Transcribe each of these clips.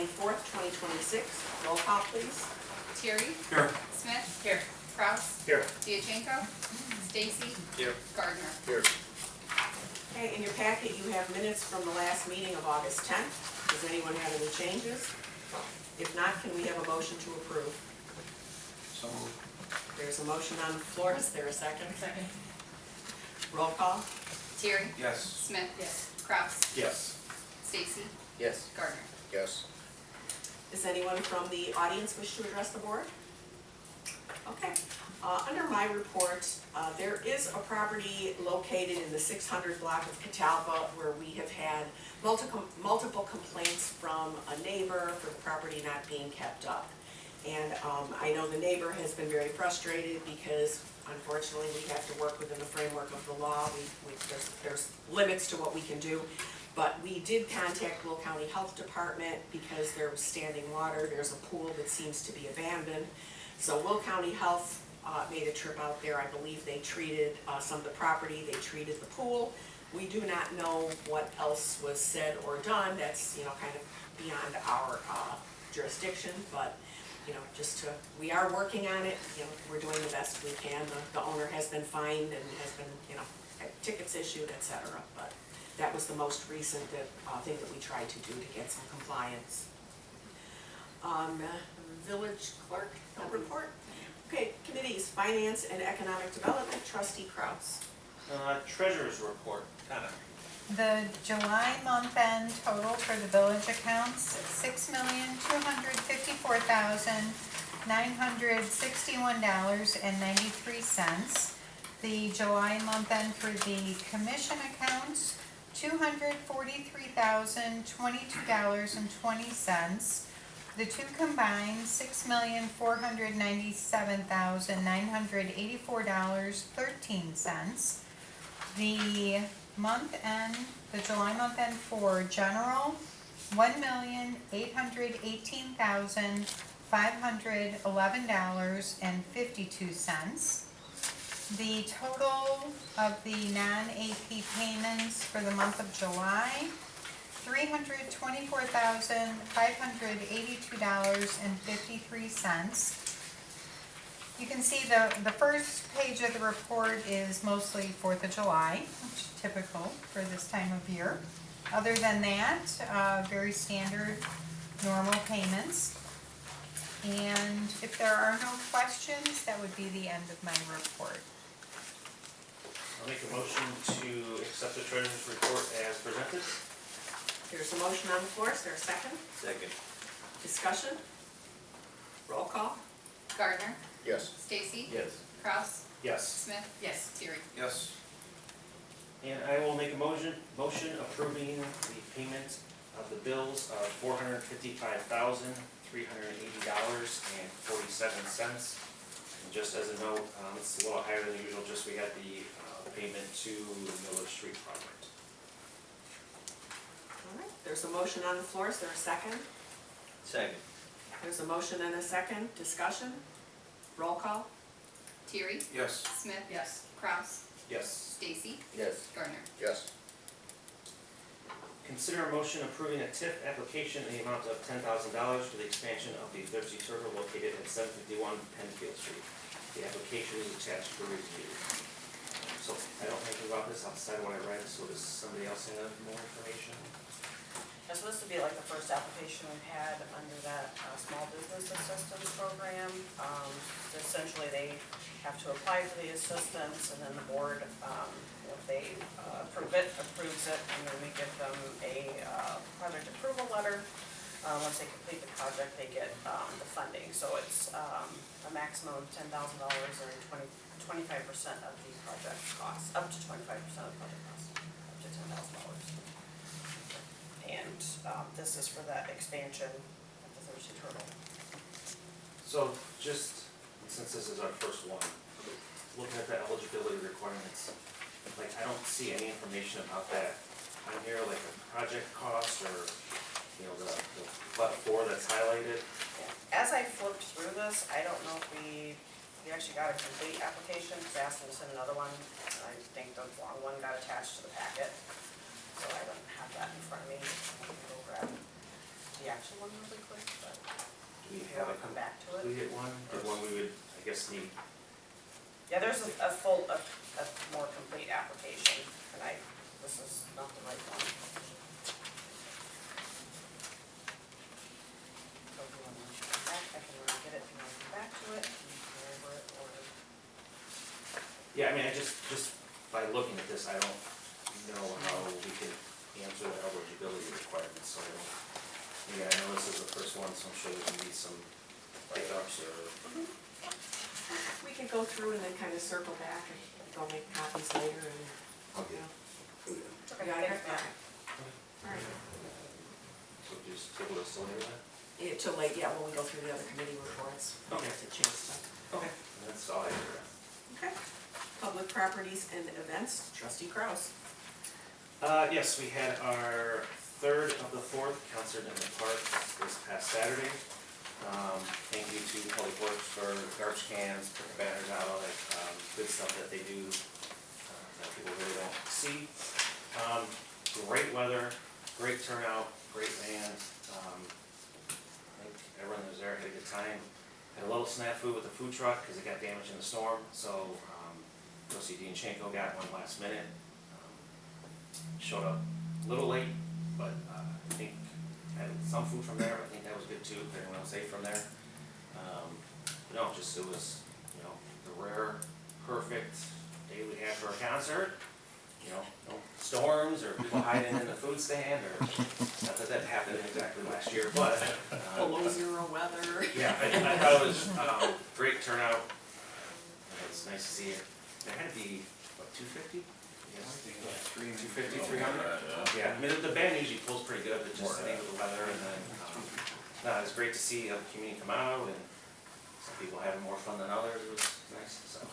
24th, 2026. Roll call, please. Terry. Here. Smith. Here. Kraus. Here. Diachenko. Stacy. Here. Gardner. Here. Okay, in your packet, you have minutes from the last meeting of August 10th. Does anyone have any changes? If not, can we have a motion to approve? So moved. There's a motion on the floor. Is there a second? Second. Roll call. Terry. Yes. Smith. Yes. Kraus. Yes. Stacy. Yes. Gardner. Yes. Does anyone from the audience wish to address the board? Okay. Under my report, there is a property located in the 600 block of Catalpa where we have had multiple complaints from a neighbor for the property not being kept up. And I know the neighbor has been very frustrated because unfortunately we have to work within the framework of the law. There's limits to what we can do. But we did contact Will County Health Department because there was standing water. There's a pool that seems to be abandoned. So Will County Health made a trip out there. I believe they treated some of the property, they treated the pool. We do not know what else was said or done. That's, kind of beyond our jurisdiction, but we are working on it. We're doing the best we can. The owner has been fined and has been, had tickets issued, etc. But that was the most recent thing that we tried to do to get some compliance. Village clerk, no report. Okay, committees, finance and economic development, trustee Kraus. Treasurer's report, Donna. The July month-end total for the village accounts, $6,254,961.93. The July month-end for the commission accounts, $243,022.20. The two combined, $6,497,984.13. The July month end for general, $1,818,511.52. The total of the non-AP payments for the month of July, $324,582.53. You can see the first page of the report is mostly 4th of July, which is typical for this time of year. Other than that, very standard, normal payments. And if there are no questions, that would be the end of my report. I'll make a motion to accept the treasurer's report as presented. There's a motion on the floor. Is there a second? Second. Discussion? Roll call. Gardner. Yes. Stacy. Yes. Kraus. Yes. Smith. Yes. Terry. Yes. And I will make a motion approving the payment of the bills of $455,380.47. And just as a note, it's a little higher than usual, just we had the payment to the Miller Street project. All right, there's a motion on the floor. Is there a second? Second. There's a motion and a second. Discussion? Roll call. Terry. Yes. Smith. Yes. Kraus. Yes. Stacy. Yes. Gardner. Yes. Consider a motion approving a TIF application in the amount of $10,000 for the expansion of the Thirsty Turtle located at 751 Penfield Street. The application is attached for review. So I don't think about this outside of what I read, so does somebody else have more information? So this would be like the first application we've had under that small business assistance program. Essentially, they have to apply for the assistance, and then the board, if they approves it, and then we give them a project approval letter. Once they complete the project, they get the funding. So it's a maximum of $10,000 or 25% of the project cost, up to 25% of the project cost, up to $10,000. And this is for that expansion of the Thirsty Turtle. So just, since this is our first one, looking at the eligibility requirements, like I don't see any information about that on here, like the project cost or, the but-for that's highlighted. Yeah. As I flipped through this, I don't know if we actually got a complete application, because I asked them to send another one, and I think the wrong one got attached to the packet. So I don't have that in front of me. I'm gonna go grab the the actual one really quick, but Do we we'll have a come back to it. completed one, or one we would, I guess, need? Yeah, there's a more complete application, and this is not the right one. So if you want to come back, I can really get it, and I'll come back to it, and go over it, or, Yeah, I mean, I just by looking at this, I don't know how we can answer the eligibility requirements, so I don't, yeah, I know this is the first one, so I'm sure there can be some hiccups or. We can go through and then kind of circle back and go make copies later and, you know. okay, Yeah, I thanks, have Matt. that. All right. So just table this till later then? Till late, yeah, when we go through the other committee reports. Okay. It's a chance to. Okay. That's all I have. Okay. Public properties and events, trustee Kraus. Yes, we had our third of the fourth concert in the park this past Saturday. Thank you to Public Works for garbage cans, putting banners out, all that, good stuff that they do, that people really don't see. Great weather, great turnout, great band. I think everyone that was there had a good time. Had a little snafu with the food truck because it got damaged in the storm, so, Josie Dianchenko got one last minute. Showed up a little late, but, I think had some food from there, I think that was good too, if anyone else ate from there. But no, just, it was, you know, the rare, perfect day we had for a concert. You know, no storms or people hiding in the food stand, or, not that that happened exactly last year, but. Below zero weather. Yeah, I thought it was, great turnout. It's nice to see it. There had to be, what, 250? Yes. 250, 300? Yeah, I mean, the band usually pulls pretty good, but just I think with the weather, and then, no, it was great to see the community come out, and some people having more fun than others. It was nice, so.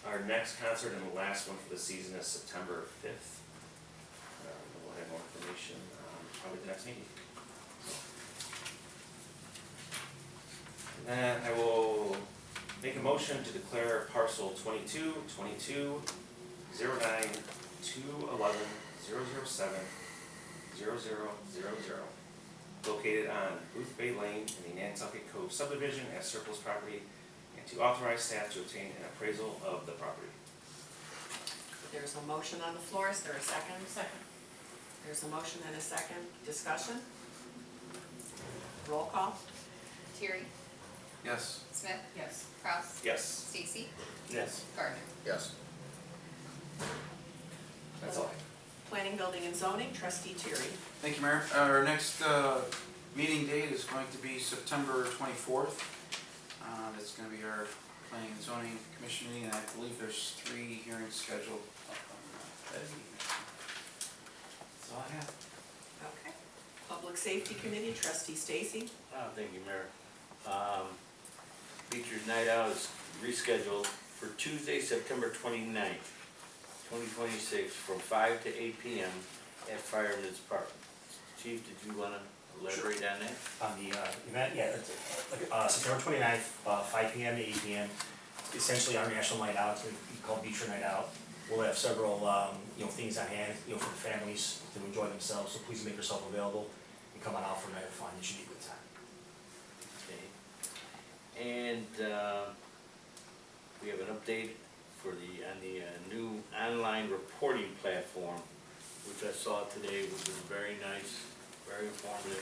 Our next concert and the last one for the season is September 5th. We'll have more information, probably the next meeting. And then I will make a motion to declare parcel 22, 22, 09, 211, 007, 0000, located on Booth Bay Lane in the Nantucket Cove subdivision as surplus property, and to authorize staff to obtain an appraisal of the property. There's a motion on the floor, is there a second? Second. There's a motion and a second, discussion? Roll call? Terry, Yes. Smith. Yes. Kraus, Yes, Stacy, Yes. Gardner. Yes. that's all. Planning, building and zoning, trustee Terry. Thank you, Mayor. Our next meeting date is going to be September 24th. That's going to be our Planning and Zoning Commission meeting, and I believe there's 3 hearings scheduled up on that meeting. That's all I have. Okay. Public safety committee, trustee Stacy. Thank you, Mayor. Beecher's Night Out is rescheduled for Tuesday, September 29th, 2026, from 5 to 8 p.m. at Fireman's Park. Chief, did you want to elaborate on that? On the event, yeah, it's, September 29th, 5 p.m. to 8 p.m. Essentially our national night out, it's gonna be called Beecher Night Out. We'll have several, things on hand, for the families to enjoy themselves, so please make yourself available and come on out for a night of fun, it should be a good time. Okay. And we have an update on the new online reporting platform, which I saw today, which was very nice, very informative.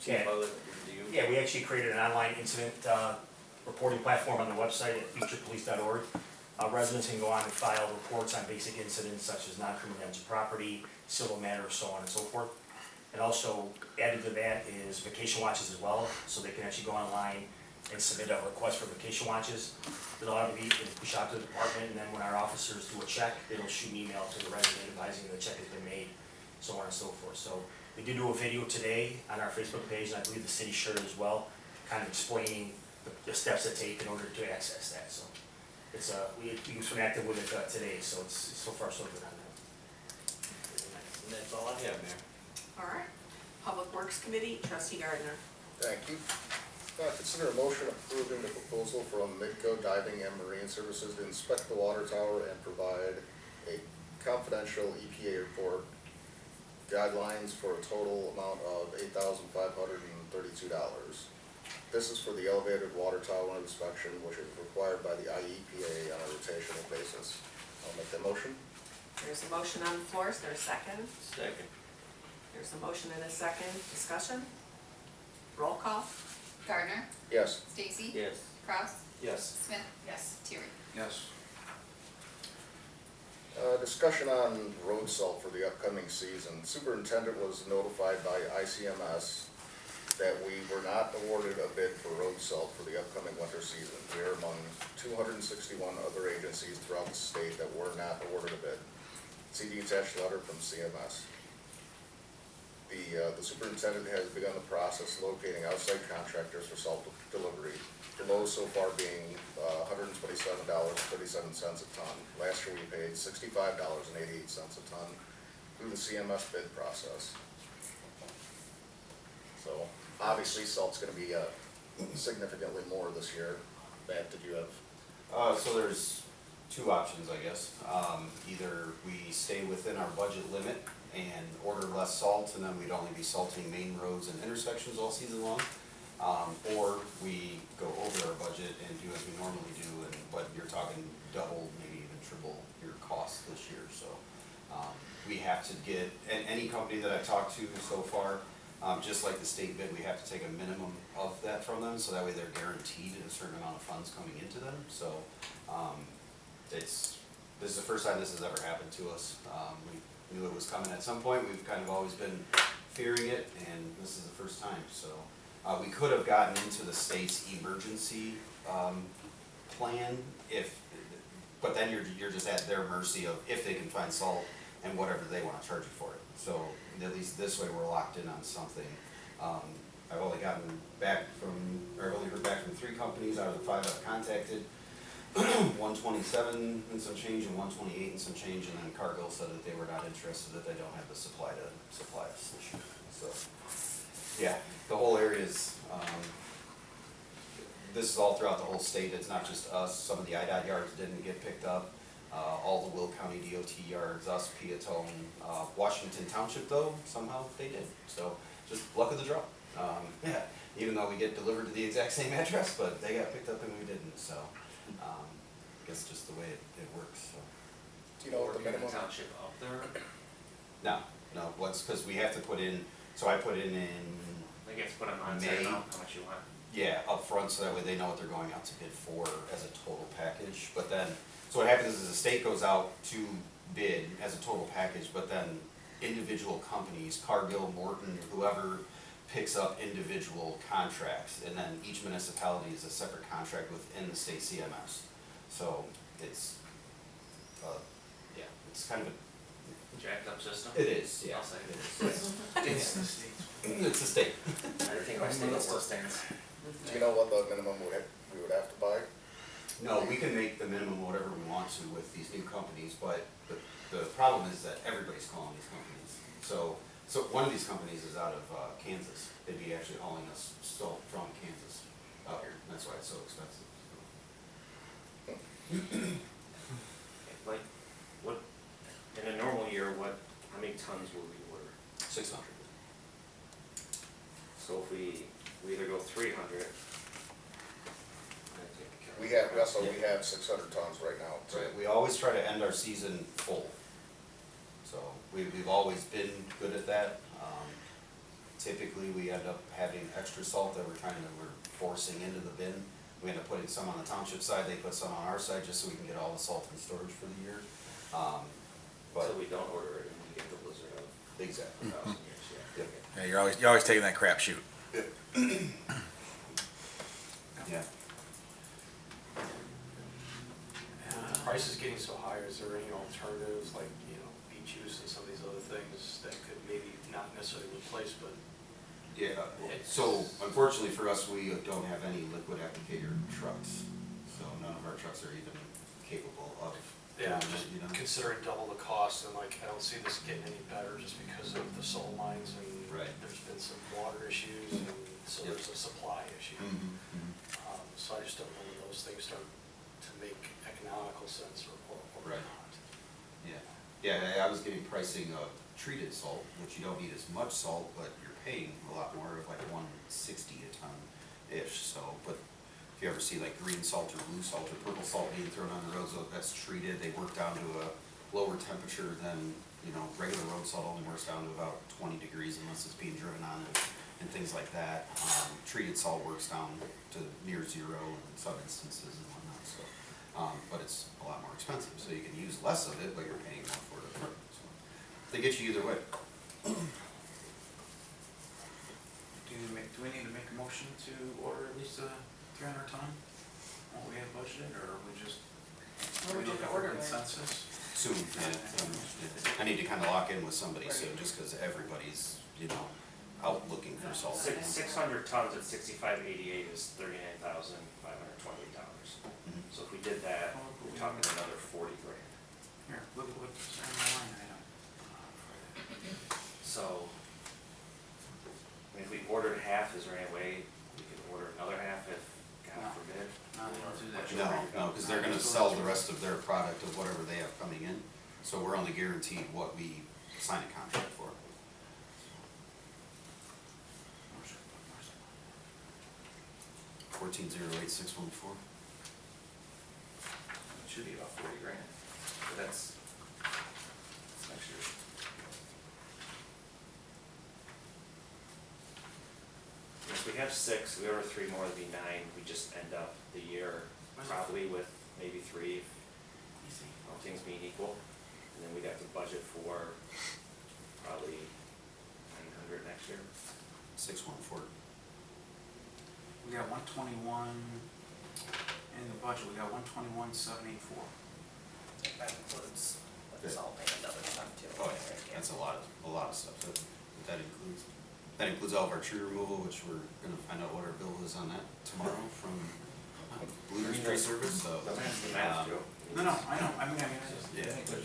Yeah. I'll let you. Yeah, we actually created an online incident reporting platform on the website at beecherpolice.org. Residents can go on and file reports on basic incidents such as non-criminal damage to property, civil matters, so on and so forth. And also added to that is vacation watches as well, so they can actually go online and submit a request for vacation watches. It'll have to be pushed out to the department, and then when our officers do a check, it'll shoot an email to the resident advising the check has been made, so on and so forth. So we did do a video today on our Facebook page, and I believe the city shared it as well, kind of explaining the steps to take in order to access that. So it's we was active with it today, so it's so far so good on that. And that's all I have, Mayor. All right. Public Works Committee, trustee Gardner. Thank you. Consider a motion approving the proposal from Midco Diving and Marine Services to inspect the water tower and provide a confidential EPA report guidelines for a total amount of $8,532. This is for the elevated water tower inspection, which is required by the IEPA on a rotational basis. I'll make that motion. There's a motion on the floor, is there a second? Second. There's a motion and a second, discussion? Roll call? Gardner, Yes. Stacy. Yes. Kraus, Yes. Smith. Yes. Terry. Yes. Discussion on road salt for the upcoming season. Superintendent was notified by ICMS that we were not awarded a bid for road salt for the upcoming winter season. We are among 261 other agencies throughout the state that were not awarded a bid. See the attached letter from CMS. The superintendent has begun the process locating outside contractors for salt delivery. The lowest so far being $127.37 a ton. Last year we paid $65.88 a ton through the CMS bid process. So obviously salt's gonna be significantly more this year. Matt, did you have? So there's two options, I guess. Either we stay within our budget limit and order less salt, and then we'd only be salting main roads and intersections all season long. Or we go over our budget and do as we normally do, but you're talking double, maybe even triple your cost this year, so. We have to get, and any company that I've talked to so far, just like the state bid, we have to take a minimum of that from them, so that way they're guaranteed a certain amount of funds coming into them, so, this is the first time this has ever happened to us. We knew it was coming at some point, we've kind of always been fearing it, and this is the first time, so. We could have gotten into the state's emergency, plan but then you're just at their mercy of if they can find salt and whatever they wanna charge you for it. So at least this way we're locked in on something. I've only heard back from 3 companies out of the 5 I've contacted. 127 and some change and 128 and some change, and then Cargill said that they were not interested, that they don't have the supply to supply us this year, so. Yeah, the whole area is, this is all throughout the whole state, it's not just us, some of the IDOT yards didn't get picked up, all the Will County DOT yards, us, Peatone, Washington Township though, somehow they did, so just luck of the draw. Yeah, even though we get delivered to the exact same address, but they got picked up and we didn't, so, I guess just the way it works, so. Do you know what the minimum? Township up there? No, cause we have to put in, so I put in I guess put them on May. site amount, how much you want. yeah, up front, so that way they know what they're going out to bid for as a total package, but then, so what happens is the state goes out to bid as a total package, but then individual companies, Cargill, Morton, whoever picks up individual contracts, and then each municipality is a separate contract within the state CMS. So it's, yeah, it's kind of a, Jacked up system? it is, yeah. I'll say. It is. It's the state. It's the state. I think our state still stands. Do you know what the minimum we would have to buy? No, we can make the minimum whatever we want to with these new companies, but the problem is that everybody's calling these companies. So one of these companies is out of Kansas. They'd be actually hauling us salt from Kansas out here. That's why it's so expensive. Like, what, in a normal year, how many tons will we order? 600. So if we either go 300. We have 600 tons right now. Right. We always try to end our season full. So we've always been good at that. Typically, we end up having extra salt that we're forcing into the bin. We end up putting some on the township side, they put some on our side, just so we can get all the salt in storage for the year. But So we don't order it and we get the blizzard of exactly. 1,000 years, yeah. Yep. Yeah, you're always taking that crapshoot. Yeah. Price is getting so high, is there any alternatives like, beet juice and some of these other things that could maybe not necessarily replace, but? Yeah, so unfortunately for us, we don't have any liquid applicator trucks, so none of our trucks are even capable of doing Yeah, it, just you know? considering double the cost, and I don't see this getting any better just because of the salt mines and Right. there's been some water issues, and so Yep. there's a supply issue. So I just don't know when those things start to make economical sense or Right. not. Yeah, I was getting pricing of treated salt, which you don't need as much salt, but you're paying a lot more of like 160 a ton-ish, so, but if you ever see like green salt or blue salt or purple salt being thrown on the roads, that's treated, they work down to a lower temperature than, you know, regular road salt only works down to about 20 degrees unless it's being driven on and things like that. Treated salt works down to near zero in some instances and whatnot, so, but it's a lot more expensive, so you can use less of it, but you're paying more for it. So they get you either way. Do we need to make a motion to order at least 300 ton? What we have budgeted, or are we just? What would you looking order for with? consensus? Soon, yeah. I need to kind of lock in with somebody soon, just because everybody's, you know, out looking for salt. 600 tons at 65.88 is $39,528. Mhm. So if we did that, we're talking another 40 grand. Here, look at what's on the line item. So, I mean, if we ordered half, is there any way we could order another half if, God No. forbid? No, they don't do that. No, because they're gonna sell the rest of their product of whatever they have coming in, so we're only guaranteed what we sign a contract for. 14,08614. It should be about 40 grand, but that's next year. If we have 6, we order 3 more, it'd be 9, we just end up the year probably with maybe 3, all things being equal. And then we'd have to budget for probably 900 next year. 614. We got 121 in the budget, we got 121,784. That includes the salt and other stuff too. Oh, yeah, that's a lot of stuff, that includes all of our tree removal, which we're gonna find out what our bill is on that tomorrow from Blue Ridge Tree Service, so. That's the math, Joe. No, I know, I mean, I just, Yeah. I think we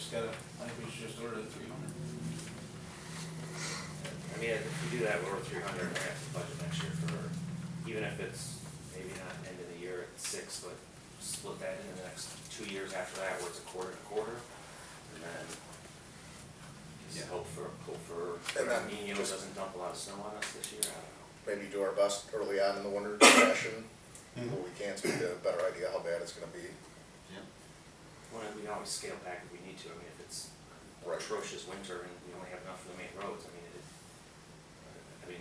should just order the 300. I mean, if we do that, we're over 300, we have to budget next year for, even if it's maybe not end of the year at 6, but split that in the next 2 years after that, where it's a quarter and a quarter, and then just Yeah. hope for And then Nino just- doesn't dump a lot of snow on us this year, I don't know. Maybe do our best early on in the winter session, where we can, so we get a better idea how bad it's gonna be. Yeah. Well, we always scale back if we need to, I mean, if it's Right. atrocious winter and we only have enough for the main roads, I mean,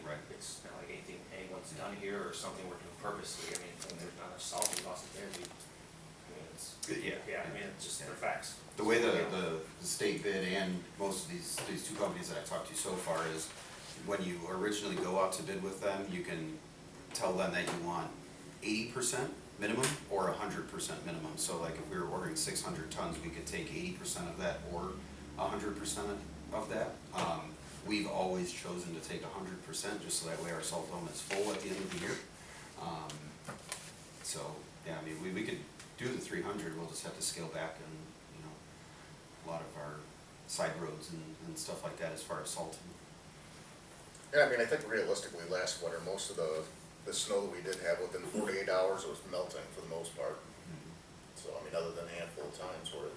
Right. it's not like anyone's done here or something we're doing purposely, I mean, when there's not enough salt, we lost it there, I mean, it's, Yeah. I mean, it's just, they're facts. The way the state bid and most of these 2 companies that I've talked to so far is, when you originally go out to bid with them, you can tell them that you want 80% minimum or 100% minimum. So like if we were ordering 600 tons, we could take 80% of that or 100% of that. We've always chosen to take 100%, just so that way our salt dome is full at the end of the year. So, yeah, I mean, we could do the 300, we'll just have to scale back and, you know, a lot of our side roads and stuff like that as far as salting. Yeah, I mean, I think realistically, last winter, most of the snow that we did have, within 48 hours, it was melting for the most part. So, I mean, other than a handful of times where it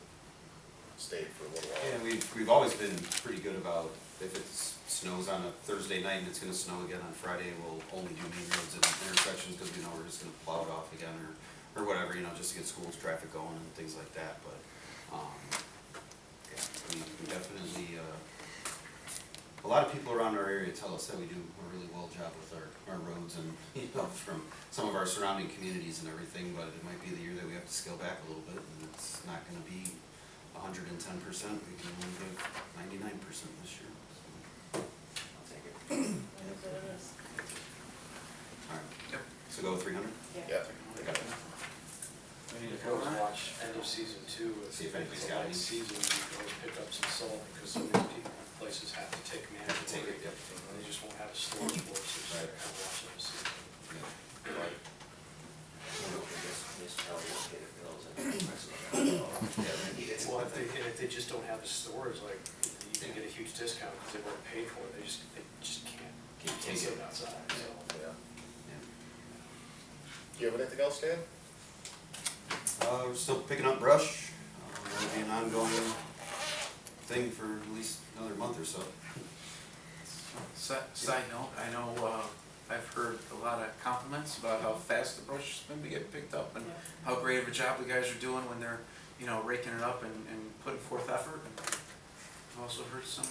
stayed for a little while. Yeah, we've always been pretty good about, if it snows on a Thursday night and it's gonna snow again on Friday, we'll only do main roads and intersections, because we know we're just gonna plow it off again, or whatever, you know, just to get schools traffic going and things like that, but, yeah, we definitely, a lot of people around our area tell us that we do a really well job with our roads and, you know, from some of our surrounding communities and everything, but it might be the year that we have to scale back a little bit, and it's not gonna be 110%, we can only give 99% this year. I'll take it. Alright, Yep. so go with 300? Yeah. Got it. We need You to can always cover that? watch end of season 2. See if anybody's it's a got light any. season, you can always pick up some salt, because some of these people, places have to take Have to take mandatory. it, yep. And they just won't have a storage for it, so you Right. just have to watch end of season. Yeah. Right. Municipality will pay their bills and the rest of them. Well, if they just don't have the storage, like, you can get a huge discount because they've already paid for it, they just can't Take sit it. outside, so. Yeah. Yeah. Do you have anything else, Dan? We're still picking up brush, that'll be an ongoing thing for at least another month or so. Side note, I know, I've heard a lot of compliments about how fast the brush has been getting picked up and how great of a job the guys are doing when they're, raking it up and putting forth effort. And I've also heard some,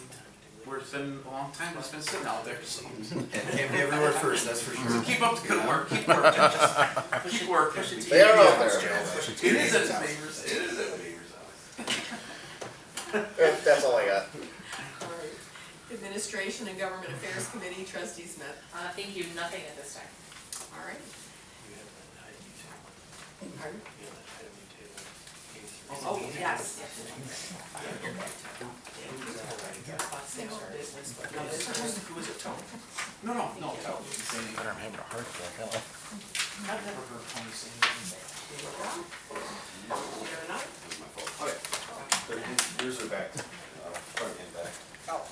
where it's been a long time, it's been sitting out there, so. Can't be everywhere first, that's for So sure. keep up the good work, keep working, just keep working. They are out there. It is at the neighbors, it is at the neighbors' house. That's all I got. All right. Administration and Government Affairs Committee, Trustee Smith. Thank you, nothing at this time. All right. Pardon? Oh, yes. Business, but no, this is- Who is it, Tony? No, Tony. I'm having a heart attack, hello. I've never heard Tony say anything. You got enough? That's my fault. Okay. Yours are back, front and back. Oh.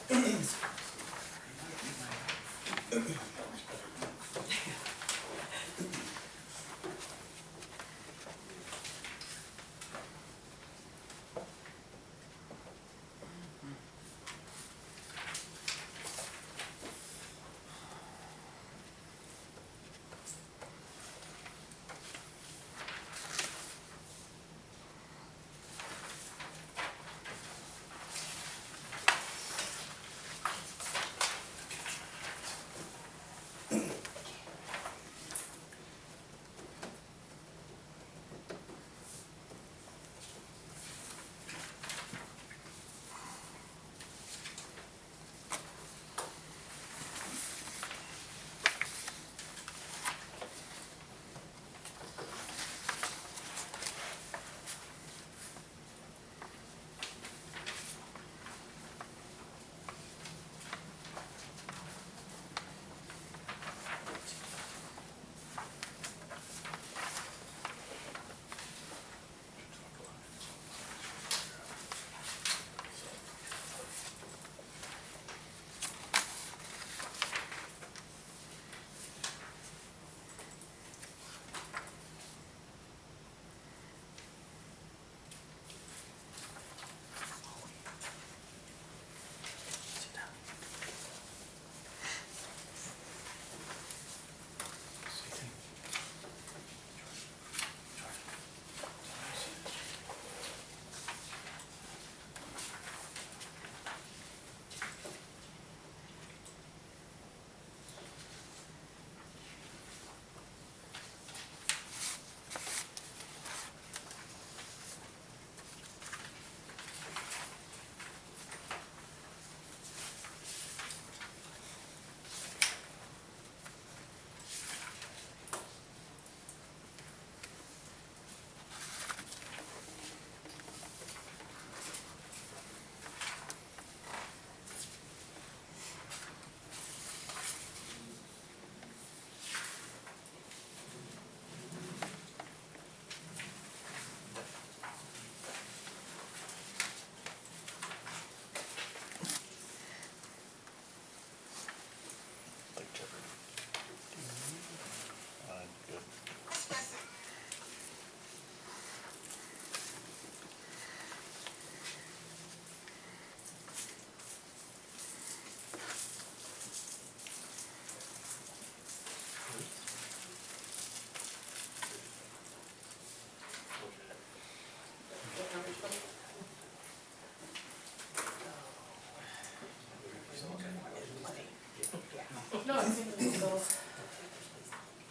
No, it's in the bills.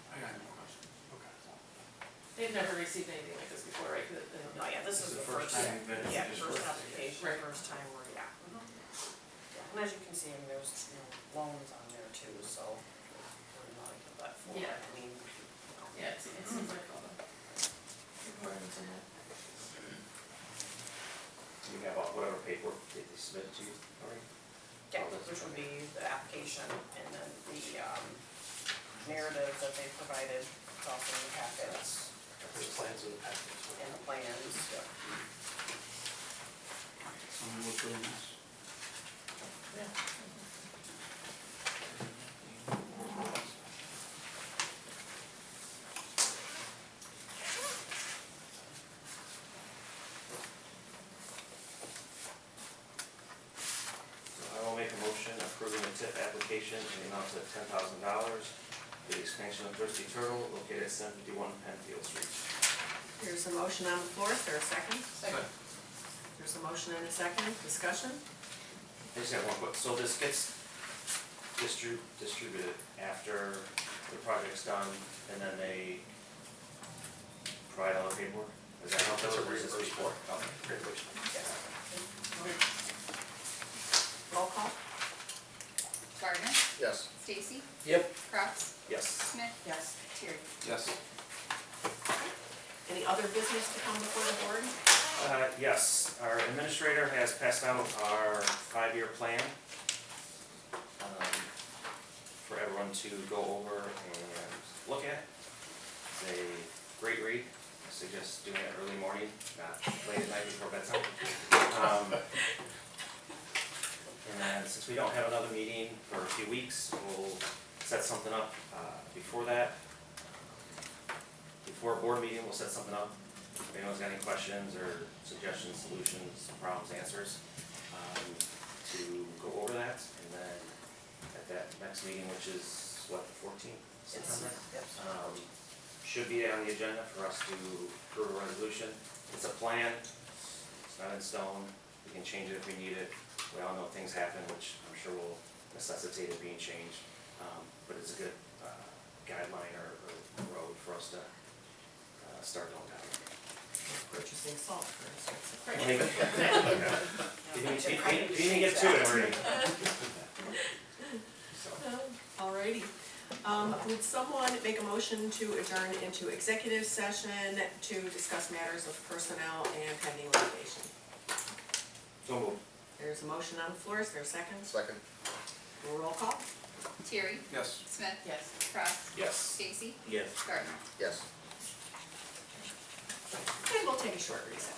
I got no question. They've never received anything like this before, right? No, yeah, this is the first, time you've been. yeah, just first first. application, Right. first time where, yeah. Yeah, and as you can see, I mean, there's, loans on there too, so we're not gonna that for, Yeah. I mean, Yeah, it seems like all the requirements in that. We have whatever paperwork they submit to you already. yeah, which would be the application and then the, narrative that they provided, it's also in the packets. There's plans in the package. And the plans, yeah. Someone look really nice. Yeah. in the amount of $10,000 for the expansion of Thirsty Turtle located at 751 Penfield Street. There's a motion on the floor, is there a second? Second. There's a motion and a second, discussion? I just have one quick, so this gets distributed after the project's done, and then they provide all the paperwork? Is that how it That's goes, a or is this before? reimbursement. Okay. Roll call? Gardner, Yes. Stacy, Yep. Kraus, Yes. Smith, Yes. Terry. Yes. Any other business to come before the board? Yes, our administrator has passed out our 5-year plan for everyone to go over and look at. It's a great read. I suggest doing it early morning, not late at night before bedtime. And then since we don't have another meeting for a few weeks, we'll set something up before that. Before a board meeting, we'll set something up. If anyone's got any questions or suggestions, solutions, problems, answers, to go over that. And then at that next meeting, which is what, the 14th September? Yep. Should be on the agenda for us to approve a resolution. It's a plan, it's not in stone, we can change it if we need it. We all know things happen, which I'm sure will necessitate it being changed. But it's a good guideline or road for us to start going down. Purchasing salt for instance. You didn't get to it already. So, Alrighty. Would someone make a motion to adjourn into executive session to discuss matters of personnel and pending litigation? so moved. There's a motion on the floor, is there a second? Second. Roll call? Terry, Yes. Smith, Yes. Kraus, Yes. Stacy, Yes. Gardner. Yes. And we'll take a short recess.